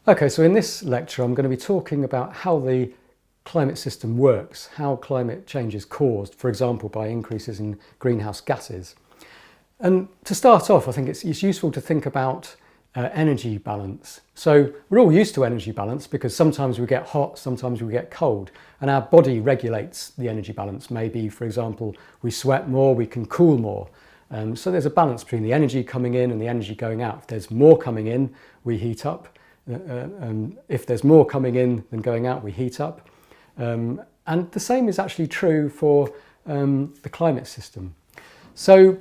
Okay, so in this lecture I'm going to be talking about how the climate system works, how climate change is caused, for example, by increases in greenhouse gases. And to start off, I think it's useful to think about energy balance. So we're all used to energy balance because sometimes we get hot, sometimes we get cold, and our body regulates the energy balance. Maybe, for example, we sweat more, we can cool more. So there's a balance between the energy coming in and the energy going out. If there's more coming in, we heat up. If there's more coming in than going out, we heat up. And the same is actually true for the climate system. So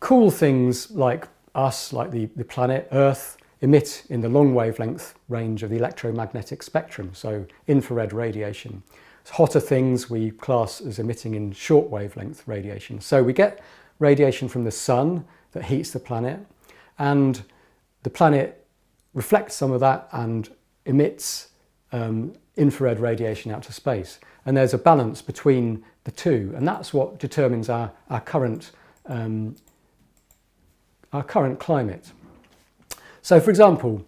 cool things like us, like the planet Earth, emit in the long wavelength range of the electromagnetic spectrum, so infrared radiation. Hotter things we class as emitting in short wavelength radiation. So we get radiation from the sun that heats the planet, and the planet reflects some of that and emits infrared radiation out to space. And there's a balance between the two, and that's what determines our current climate. So, for example,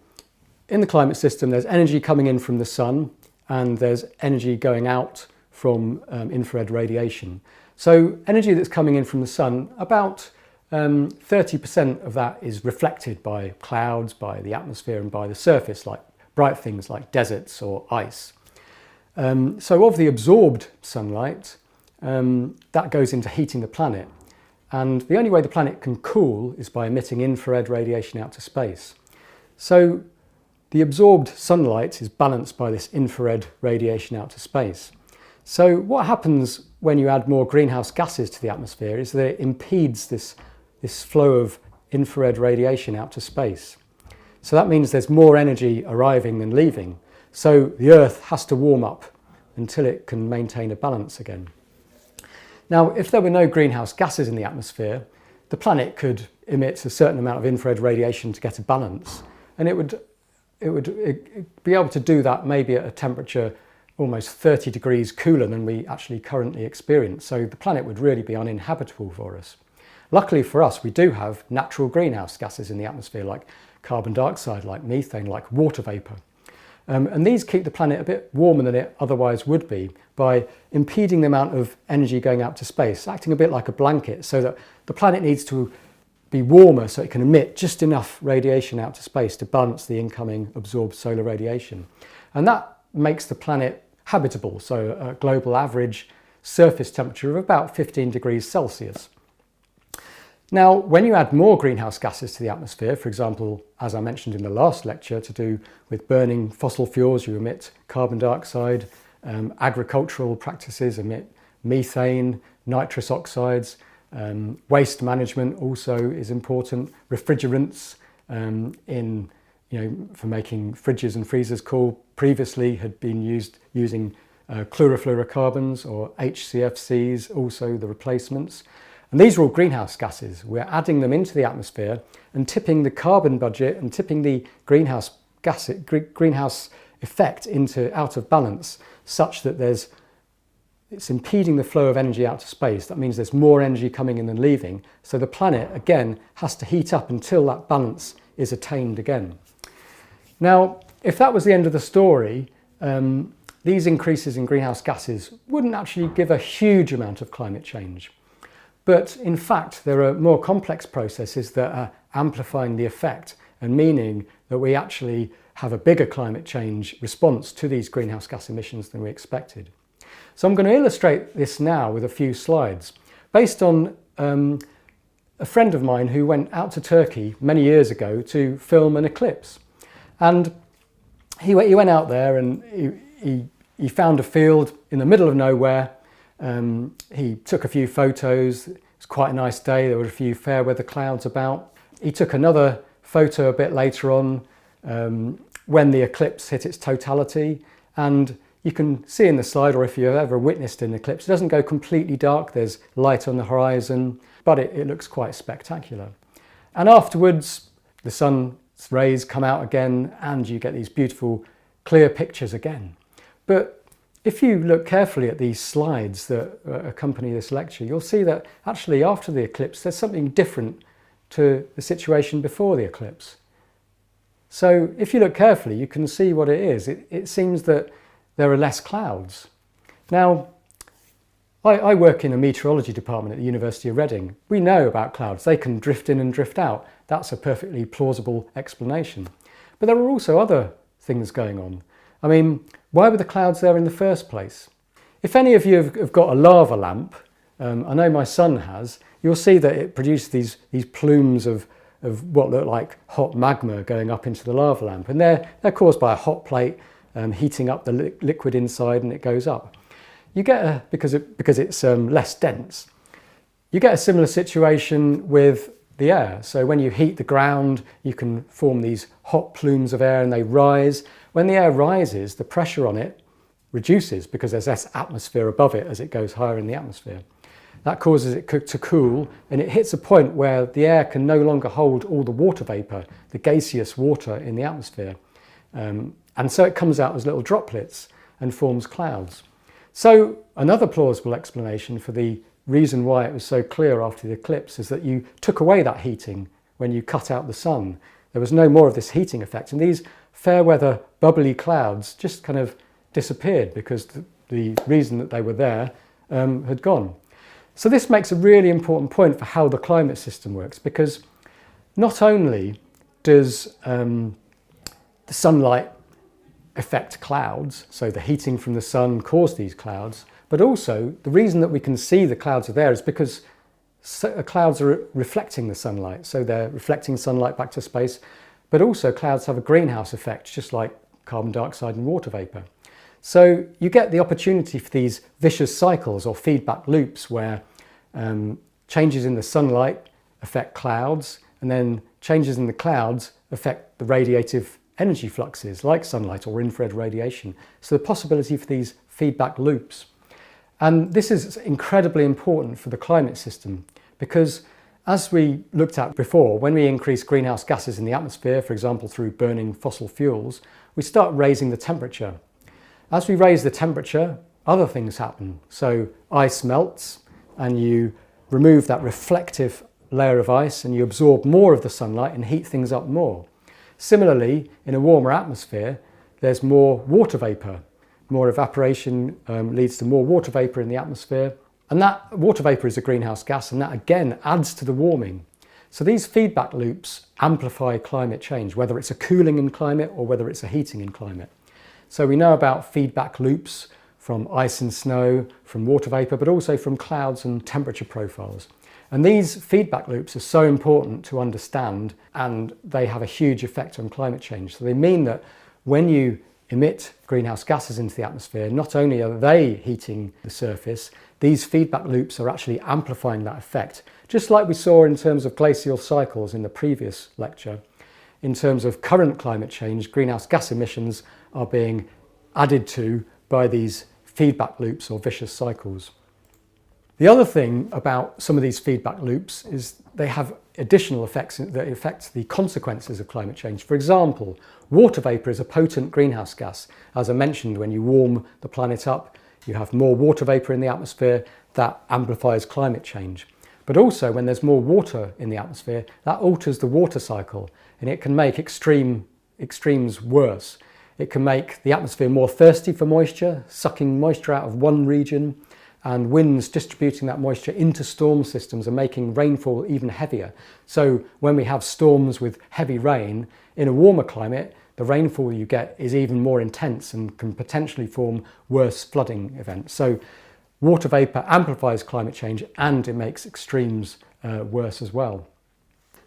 in the climate system, there's energy coming in from the sun and there's energy going out from infrared radiation. So energy that's coming in from the sun, about 30% of that is reflected by clouds, by the atmosphere and by the surface, like bright things like deserts or ice. So of the absorbed sunlight, that goes into heating the planet. And the only way the planet can cool is by emitting infrared radiation out to space. So the absorbed sunlight is balanced by this infrared radiation out to space. So what happens when you add more greenhouse gases to the atmosphere is that it impedes this flow of infrared radiation out to space. So that means there's more energy arriving than leaving. So the Earth has to warm up until it can maintain a balance again. Now, if there were no greenhouse gases in the atmosphere, the planet could emit a certain amount of infrared radiation to get a balance, and it would be able to do that maybe at a temperature almost 30 degrees cooler than we actually currently experience. So the planet would really be uninhabitable for us. Luckily for us, we do have natural greenhouse gases in the atmosphere, like carbon dioxide, like methane, like water vapour. And these keep the planet a bit warmer than it otherwise would be by impeding the amount of energy going out to space, acting a bit like a blanket, so that the planet needs to be warmer so it can emit just enough radiation out to space to balance the incoming absorbed solar radiation. And that makes the planet habitable, so a global average surface temperature of about 15 degrees Celsius. Now, when you add more greenhouse gases to the atmosphere, for example, as I mentioned in the last lecture, to do with burning fossil fuels, you emit carbon dioxide, agricultural practices emit methane, nitrous oxides, waste management also is important, refrigerants for making fridges and freezers cool previously had been used using chlorofluorocarbons or HCFCs, also the replacements. And these are all greenhouse gases. We're adding them into the atmosphere and tipping the carbon budget and tipping the greenhouse effect out of balance, such that it's impeding the flow of energy out to space. That means there's more energy coming in than leaving. So the planet, again, has to heat up until that balance is attained again. Now, if that was the end of the story, these increases in greenhouse gases wouldn't actually give a huge amount of climate change. But in fact, there are more complex processes that are amplifying the effect and meaning that we actually have a bigger climate change response to these greenhouse gas emissions than we expected. So I'm going to illustrate this now with a few slides based on a friend of mine who went out to Turkey many years ago to film an eclipse. And he went out there and he found a field in the middle of nowhere. He took a few photos. It was quite a nice day. There were a few fair weather clouds about. He took another photo a bit later on when the eclipse hit its totality. And you can see in the slide, or if you've ever witnessed an eclipse, it doesn't go completely dark. There's light on the horizon, but it looks quite spectacular. And afterwards, the sun's rays come out again and you get these beautiful clear pictures again. But if you look carefully at these slides that accompany this lecture, you'll see that actually after the eclipse there's something different to the situation before the eclipse. So if you look carefully, you can see what it is. It seems that there are less clouds. Now, I work in a meteorology department at the University of Reading. We know about clouds. They can drift in and drift out. That's a perfectly plausible explanation. But there are also other things going on. I mean, why were the clouds there in the first place? If any of you have got a lava lamp, I know my son has, you'll see that it produces these plumes of what look like hot magma going up into the lava lamp. And they're caused by a hot plate heating up the liquid inside, and it goes up. You get because it's less dense, you get a similar situation with the air. So when you heat the ground, you can form these hot plumes of air and they rise. When the air rises, the pressure on it reduces because there's less atmosphere above it as it goes higher in the atmosphere. That causes it to cool, and it hits a point where the air can no longer hold all the water vapour, the gaseous water in the atmosphere. And so it comes out as little droplets and forms clouds. So another plausible explanation for the reason why it was so clear after the eclipse is that you took away that heating when you cut out the sun. There was no more of this heating effect, and these fair weather bubbly clouds just kind of disappeared because the reason that they were there had gone. So this makes a really important point for how the climate system works, because not only does the sunlight affect clouds, so the heating from the sun caused these clouds, but also the reason that we can see the clouds are there is because clouds are reflecting the sunlight, so they're reflecting sunlight back to space, but also clouds have a greenhouse effect, just like carbon dioxide and water vapour. So you get the opportunity for these vicious cycles or feedback loops where changes in the sunlight affect clouds, and then changes in the clouds affect the radiative energy fluxes like sunlight or infrared radiation. So the possibility for these feedback loops. And this is incredibly important for the climate system because, as we looked at before, when we increase greenhouse gases in the atmosphere, for example through burning fossil fuels, we start raising the temperature. As we raise the temperature, other things happen. So ice melts and you remove that reflective layer of ice and you absorb more of the sunlight and heat things up more. Similarly, in a warmer atmosphere, there's more water vapour. More evaporation leads to more water vapour in the atmosphere. And that water vapour is a greenhouse gas, and that again adds to the warming. So these feedback loops amplify climate change, whether it's a cooling in climate or whether it's a heating in climate. So we know about feedback loops from ice and snow, from water vapour, but also from clouds and temperature profiles. And these feedback loops are so important to understand, and they have a huge effect on climate change. So they mean that when you emit greenhouse gases into the atmosphere, not only are they heating the surface, these feedback loops are actually amplifying that effect. Just like we saw in terms of glacial cycles in the previous lecture, in terms of current climate change, greenhouse gas emissions are being added to by these feedback loops or vicious cycles. The other thing about some of these feedback loops is they have additional effects that affect the consequences of climate change. For example, water vapour is a potent greenhouse gas. As I mentioned, when you warm the planet up, you have more water vapour in the atmosphere that amplifies climate change. But also when there's more water in the atmosphere, that alters the water cycle and it can make extremes worse. It can make the atmosphere more thirsty for moisture, sucking moisture out of one region, and winds distributing that moisture into storm systems and making rainfall even heavier. So when we have storms with heavy rain, in a warmer climate, the rainfall you get is even more intense and can potentially form worse flooding events. So water vapour amplifies climate change and it makes extremes worse as well.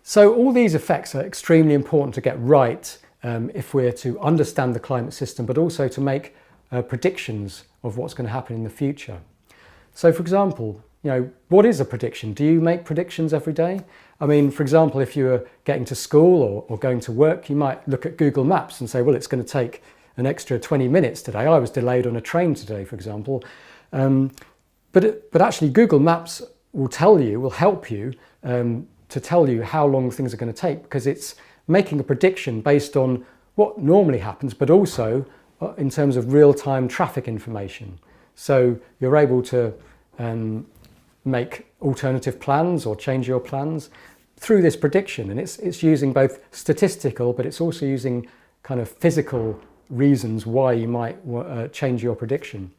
So all these effects are extremely important to get right if we're to understand the climate system, but also to make predictions of what's going to happen in the future. So for example, what is a prediction? Do you make predictions every day? I mean, for example, if you're getting to school or going to work, you might look at Google Maps and say, well, it's going to take an extra 20 minutes today. I was delayed on a train today, for example. But actually Google Maps will help you to tell you how long things are going to take, because it's making a prediction based on what normally happens, but also in terms of real-time traffic information. So you're able to make alternative plans or change your plans. through this prediction, and it's using both statistical, but it's also using kind of physical reasons why you might change your prediction.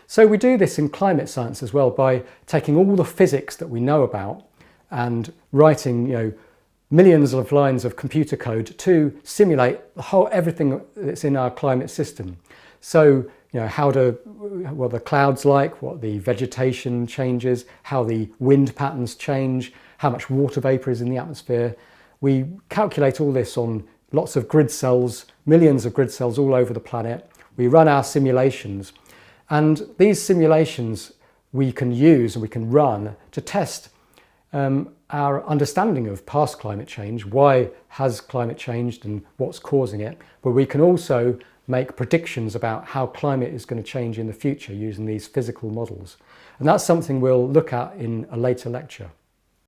So we do this in climate science as well by taking all the physics that we know about and writing, millions of lines of computer code to simulate everything that's in our climate system. So, what the clouds like, what the vegetation changes, how the wind patterns change, how much water vapor is in the atmosphere. We calculate all this on lots of grid cells, millions of grid cells all over the planet. We run our simulations, and these simulations we can use and we can run to test our understanding of past climate change. Why has climate changed and what's causing it? But we can also make predictions about how climate is going to change in the future using these physical models. And that's something we'll look at in a later lecture.